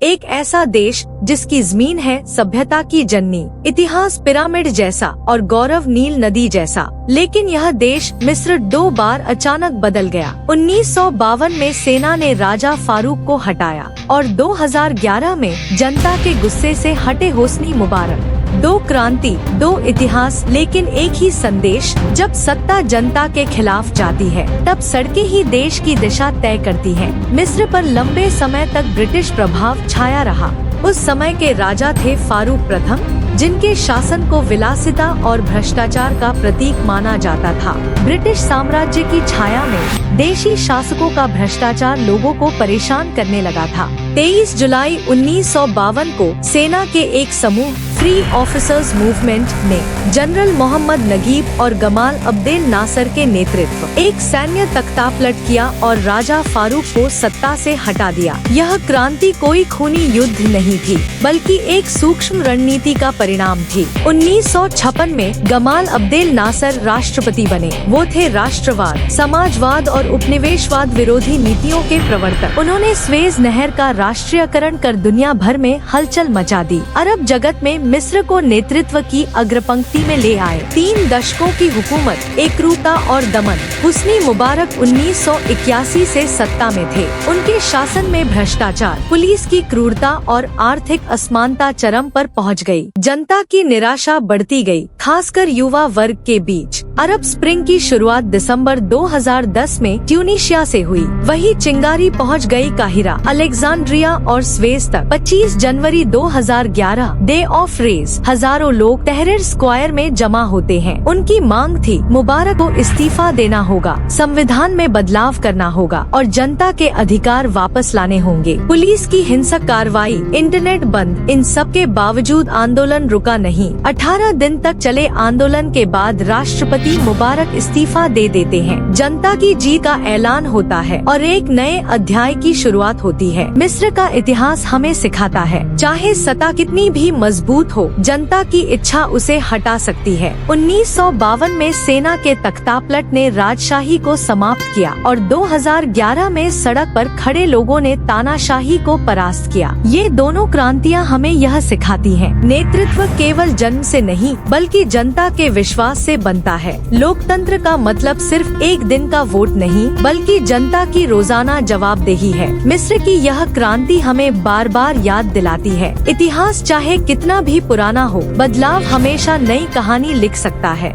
एक ऐसा देश जिसकी जमीन है सभ्यता की जननी, इतिहास पिरामिड जैसा और गौरव नील नदी जैसा। लेकिन यह देश मिस्र 2 बार अचानक बदल गया। 1952 में सेना ने राजा फारूक को हटाया और 2011 में जनता के गुस्से से हटे होस्नी मुबारक। 2 क्रांति, 2 इतिहास, लेकिन एक ही संदेश। जब सत्ता जनता के खिलाफ जाती है तब सड़कें ही देश की दिशा तय करती हैं। मिस्र पर लंबे समय तक ब्रिटिश प्रभाव छाया रहा। उस समय के राजा थे फारूक प्रथम, जिनके शासन को विलासिता और भ्रष्टाचार का प्रतीक माना जाता था। ब्रिटिश साम्राज्य की छाया में देशी शासकों का भ्रष्टाचार लोगों को परेशान करने लगा था। 23 जुलाई 1952 को सेना के एक समूह फ्री ऑफिसर्स मूवमेंट ने जनरल मोहम्मद नगीब और गमाल अब्देल नासर के नेतृत्व एक सैन्य तख्तापलट किया और राजा फारूक को सत्ता से हटा दिया। यह क्रांति कोई खूनी युद्ध नहीं थी, बल्कि एक सूक्ष्म रणनीति का परिणाम थी। 1956 में गमाल अब्देल नासर राष्ट्रपति बने। वो थे राष्ट्रवाद, समाजवाद और उपनिवेशवाद विरोधी नीतियों के प्रवर्तक। उन्होंने स्वेज नहर का राष्ट्रीयकरण कर दुनिया भर में हलचल मचा दी। अरब जगत में मिस्र को नेतृत्व की अग्रपंक्ति में ले आए। 3 दशकों की हुकूमत, एकरूपता और दमन। हुस्नी मुबारक 1981 से सत्ता में थे। उनके शासन में भ्रष्टाचार, पुलिस की क्रूरता और आर्थिक असमानता चरम पर पहुंच गई। जनता की निराशा बढ़ती गई, खासकर युवा वर्ग के बीच। अरब स्प्रिंग की शुरुआत दिसंबर 2010 में ट्यूनीशिया से हुई। वही चिंगारी पहुंच गई काहिरा, अलेक्जेंड्रिया और स्वेज तक। 25 जनवरी 2011 डे ऑफ रेस, हजारों लोग तहरीर स्क्वायर में जमा होते हैं। उनकी मांग थी मुबारक को इस्तीफा देना होगा, संविधान में बदलाव करना होगा और जनता के अधिकार वापस लाने होंगे। पुलिस की हिंसक कार्रवाई, इंटरनेट बंद, इन सब के बावजूद आंदोलन रुका नहीं। 18 दिन तक चले आंदोलन के बाद राष्ट्रपति मुबारक इस्तीफा दे देते हैं। जनता की जीत का ऐलान होता है और एक नए अध्याय की शुरुआत होती है। मिस्र का इतिहास हमें सिखाता है, चाहे सत्ता कितनी भी मजबूत हो, जनता की इच्छा उसे हटा सकती है। 1952 में सेना के तख्तापलट ने राजशाही को समाप्त किया और 2011 में सड़क पर खड़े लोगों ने तानाशाही को परास्त किया। ये दोनों क्रांतियाँ हमें यह सिखाती हैं, नेतृत्व केवल जन्म से नहीं बल्कि जनता के विश्वास से बनता है। लोकतंत्र का मतलब सिर्फ एक दिन का वोट नहीं, बल्कि जनता की रोजाना जवाबदेही है। मिस्र की यह क्रांति हमें बार बार याद दिलाती है, इतिहास चाहे कितना भी पुराना हो, बदलाव हमेशा नई कहानी लिख सकता है।